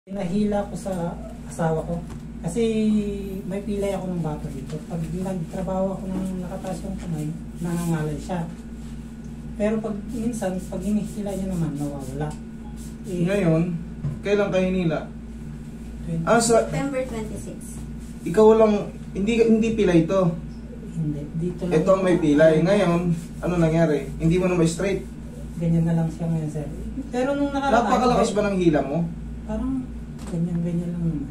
Nahila ko sa asawa ko. Kasi may pilay ako ng bata dito. Pag nagtrabaho ako ng nakataas yung kamay, nangangalay siya. Pero pag minsan, pag hinihila niya naman, nawawala. Ngayon, kailan kayo hinila? September 26. Ikaw lang, hindi pilay ito. Hindi, dito lang. Ito ang may pilay. Ngayon, ano nangyari? Hindi mo na may straight. Ganyan na lang siya ngayon, sir. Pero nung nakaraan, Napakalakas ba ng hila mo? parang ganyan lang naman.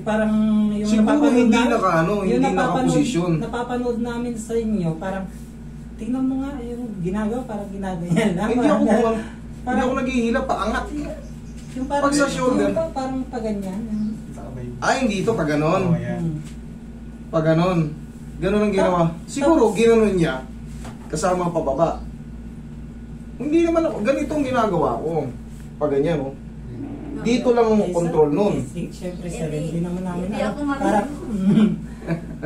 Parang yung Siguro hindi nakaposisyon. Napapanood namin sa inyo, parang tingnan mo nga yung ginagawa, parang ginagawa lang. Hindi ako naghihila, paangat. Yung parang, pag sa shoulder. yung parang paganyan. Hindi ito, pag ganon. Hmm. Pag ganon. Ganon ang ginawa. Siguro, ginanon niya, kasama pababa. Hindi naman ako, ganito ang ginagawa ko. Pag ganyan, oh. Dito lang ang control nun. Siyempre, sir, hindi naman namin Hindi ako parang,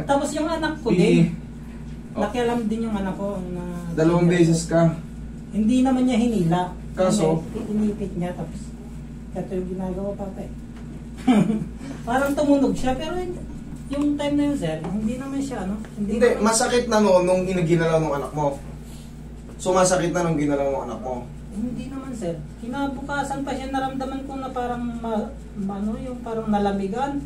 tapos yung anak ko din, nakialam din yung anak ko. Na, 2 beses ka. Hindi naman niya hinila. Kaso? Inipit niya, tapos ito yung ginagawa pa eh. Parang tumunog siya, pero yung time na yun, sir, hindi naman siya, ano? Hindi, masakit na no, nung ginalaw ng anak mo. Sumasakit na nung ginalaw ng anak mo. Hindi naman, sir. Kinabukasan pa siya, naramdaman ko na parang yung parang nalamigan.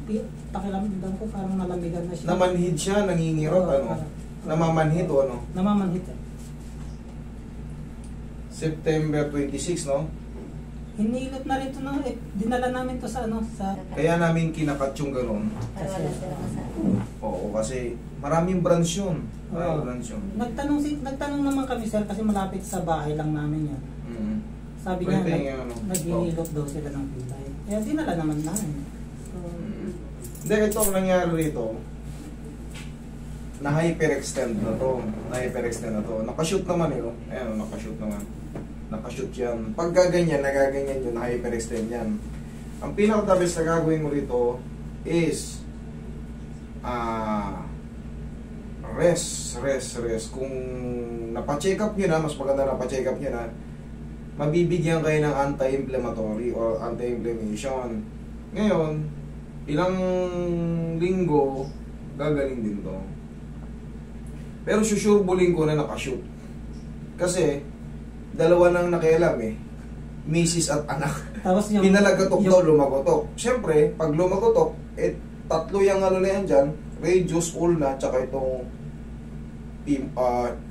Pakiramdam ko parang nalamigan na siya. Namanhid siya, nangingirot, ano? Namamanhid o ano? Namamanhid, eh. September 26, no? Hinilot na rin ito na, dinala namin to sa ano, sa... Kaya namin kinakat yung gano'n. Para wala sila kasama. Oo, kasi maraming branch yun. Maraming Oo. branch yun. Nagtanong naman kami, sir, kasi malapit sa bahay lang namin yan. Sabi niya, Pwede yung ano. naghihilot daw sila ng pilay. Kaya dinala naman namin. So, Hindi, ito ang nangyari rito. Na-hyperextend na to. Na-hyperextend na to. Nakashoot naman eh. Ayan, nakashoot naman. Nakashoot yan. Pag gaganyan, nagaganyan yun, na-hyperextend yan. Ang pinaka-the best na gagawin mo rito is rest. Kung napacheck up nyo na, mas maganda na pa-check up nyo na, mabibigyan kayo ng anti-inflammatory or anti-inflammation. Ngayon, ilang linggo, gagaling din to. Pero susurbulin ko na nakashoot. Kasi, dalawa nang nakialam eh. Misis at anak. tapos yung... Pinalagatok daw, lumagotok. Siyempre, pag lumagotok, tatlo yung ano na yan dyan, radius, ulna, tsaka itong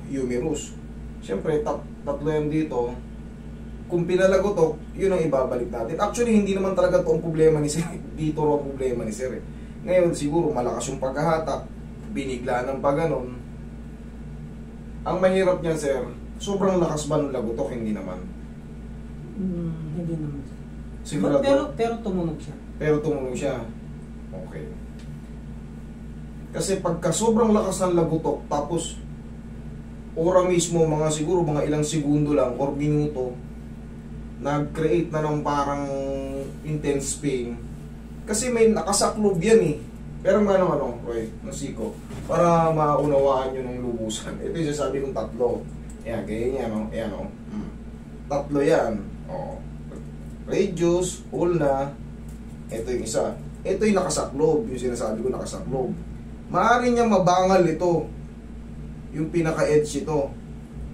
humerus. Siyempre, tatlo yan dito. Kung pinalagotok, yun ang ibabalik natin. Actually, hindi naman talaga ito ang problema ni Sir. Dito ang problema ni Sir. Ngayon, siguro, malakas yung paghahatak, binigla ng paganon. Ang mahirap niya, Sir, sobrang lakas ba ng lagotok? Hindi naman. hindi naman. Sigurado. Pero tumunog siya. Pero tumunog siya. Okay. Kasi pagka sobrang lakas ng lagotok, tapos ora mismo, siguro mga ilang segundo lang or minuto, nag-create na ng parang intense pain. Kasi may nakasaklob yan eh. Pero Roy, nasiko, para maunawaan nyo ng lubusan. Ito yung sasabi kong tatlo. Ayan, ganyan yan, no? Ayan, no? Tatlo yan. O. Radius, ulna, ito yung isa. Ito yung nakasaklob, yung sinasabi ko nakasaklob. Maaari niya mabangal ito. Yung pinaka-edge ito.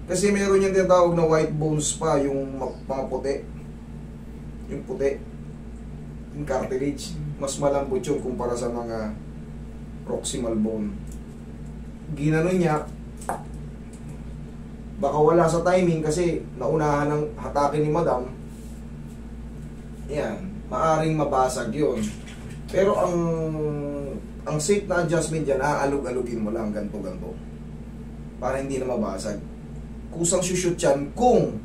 Kasi meron yung tinatawag na white bones pa, yung mga puti. Yung puti. Yung cartilage. Mas malambot yun kumpara sa mga proximal bone. Ginanon niya, baka wala sa timing kasi naunahan ng hatakin ni madam. Yan, maaring mabasag yun. Pero ang safe na adjustment dyan, aalog-alugin mo lang ganto para hindi na mabasag. Kusang shoot yan kung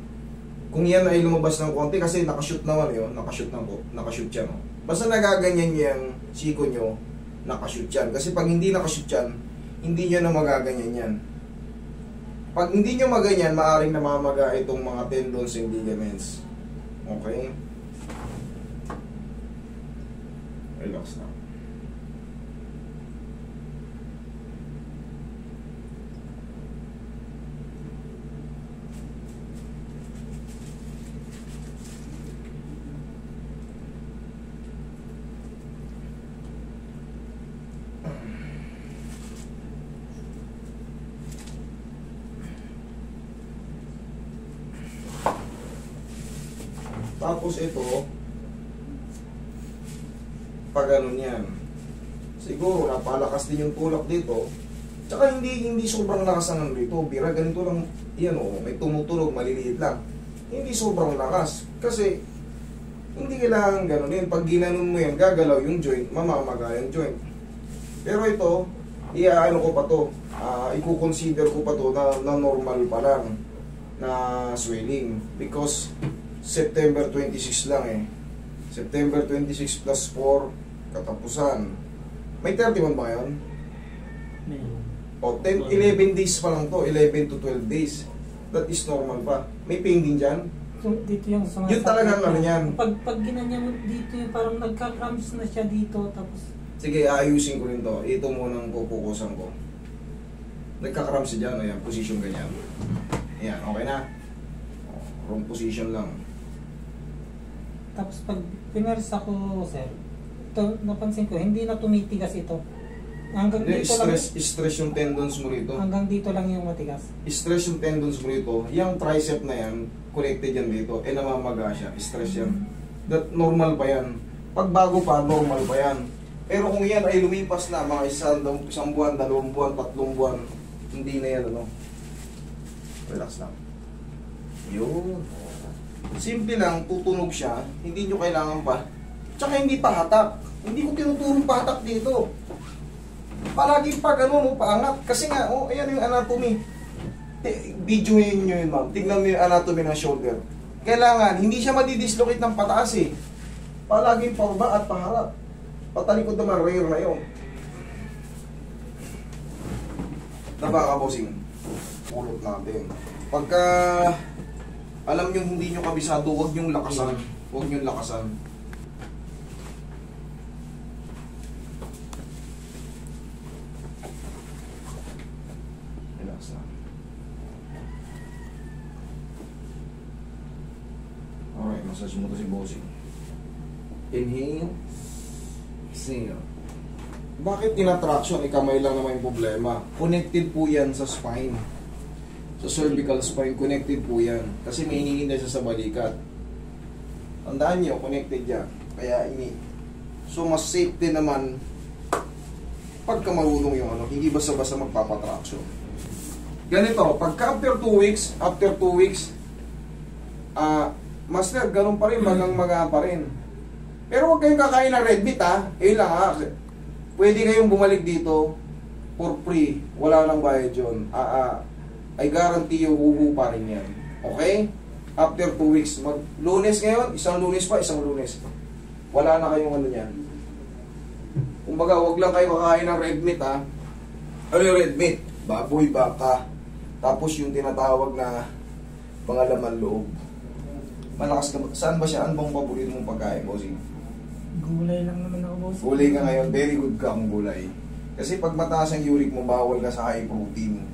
yan ay lumabas ng konti kasi nakashoot naman yun, nakashoot yan. Basta nagaganyan niya yung siko nyo, nakashoot yan. Kasi pag hindi nakashoot yan, hindi nyo na magaganyan yan. Pag hindi nyo maganyan, maaaring namamaga itong mga tendons and ligaments. Okay? Relax na. Tapos ito, pag ganun yan. Siguro, napalakas din yung tulak dito. Tsaka hindi sobrang lakas ang ano dito. Bira, ganito lang, yan o, may tumutunog, maliliit lang. Hindi sobrang lakas. Kasi, hindi kailangan ganun yun. Pag ginanon mo yan, gagalaw yung joint, mamamaga yung joint. Pero ito, iaano ko pa to, i-consider ko pa to na normal pa lang na swelling. Because, September 26 lang eh. September 26 plus 4, katapusan. May 31 ba yun? O, 11 days pa lang to, 11 to 12 days. That is normal pa. May pain din dyan? So, dito yung sa Yun talagang ano yan. Pag ginanya mo dito yung parang nagka-cramps na siya dito, tapos... Sige, ayusin ko rin to. Ito munang pupukusan ko. Nagka-cramps dyan, ayan, position ganyan. Ayan, okay na? Wrong position lang. Tapos pag piners ako, sir, ito, napansin ko, hindi na tumitigas ito. Hanggang Hindi, dito stress yung tendons mo rito. hanggang dito lang yung matigas. Stress yung tendons mo rito. Yung tricep na yan, connected yan dito. Eh, namamaga siya. Stress yan. That normal pa yan. Pag bago pa, normal pa yan. Pero kung yan ay lumipas na, mga isang buwan, 2 buwan, 3 buwan, hindi na yan, ano. Relax lang. Yun. Simple lang, tutunog siya. Hindi nyo kailangan pa. Tsaka hindi pa hatak. Hindi ko tinuturong pa hatak dito. Palagi pa gano'n, paangat. Kasi nga, ayan yung anatomy. Videoin nyo yun, ma'am. Tignan mo yung anatomy ng shoulder. Kailangan, hindi siya madidislocate ng pataas eh. Palaging pababa at paharap. Patalikod naman, rare na yun. Diba ka, bossing? Pulot natin. Pagka alam nyo hindi nyo kabisado, huwag nyong lakasan. Huwag nyong lakasan. Relax na. Alright, massage mo to si bossing. Inhale. Exhale. Bakit tinatraction? Kamay lang naman yung problema. Connected po yan sa spine. Sa cervical spine, connected po yan. Kasi may hinihintay siya sa balikat. Tandaan nyo, connected yan. Kaya ini. So, mas safety naman pagka marunong yung ano, hindi basta-basta magpapatraction. Ganito, pagka after 2 weeks, master, ganun pa rin, maga pa rin. Pero huwag kayong kakain ng red meat, ha? Yun lang, ha? Pwede kayong bumalik dito for free. Wala nang bayad yun. I guarantee you, huhu pa rin yan. Okay? After 2 weeks. Lunes ngayon, isang lunes pa, isang lunes. Wala na kayong ano yan. Kumbaga, huwag lang kayo kakain ng red meat, ha? Ano yung red meat? Baboy, baka. Tapos yung tinatawag na pangalaman loob. Malakas ka ba? Saan ba siya? Ano bang paborito mong pagkain, bossing? Gulay lang naman ako, boss. Gulay ka ngayon, very good ka kung gulay. Kasi pag mataas ang uric mo, bawal ka sa high protein.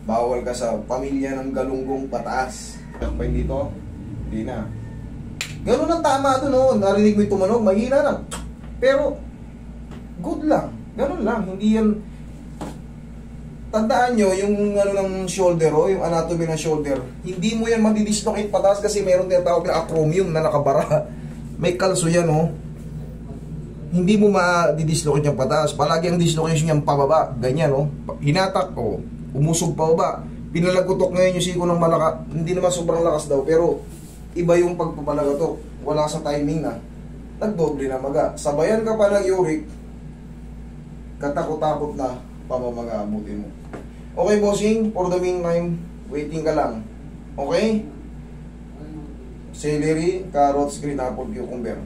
Bawal ka sa pamilya ng galunggong pataas. Pa dito, hindi na. Ganun ang tama ito, no? Narinig mo yung tumanog, mahina lang. Pero, good lang. Ganun lang. Hindi yan... Tandaan nyo, yung ano ng shoulder, yung anatomy ng shoulder, hindi mo yan madidislocate pataas kasi meron tinatawag na acromion na nakabara. May kalso yan, Hindi mo ma-dislocate yung pataas. Palagi ang dislocation yung pababa. Ganyan, hinatak, umusog pa baba. Pinalagutok ngayon yung siko ng malaka. Hindi naman sobrang lakas daw, pero iba yung pagpapalagatok. Wala sa timing na. Nagdoble na maga. Sabayan ka pa ng uric, katakot-takot na pamamaga abutin mo. Okay, bossing, for the meantime, waiting ka lang. Okay? Celery, carrots, green apple, cucumber.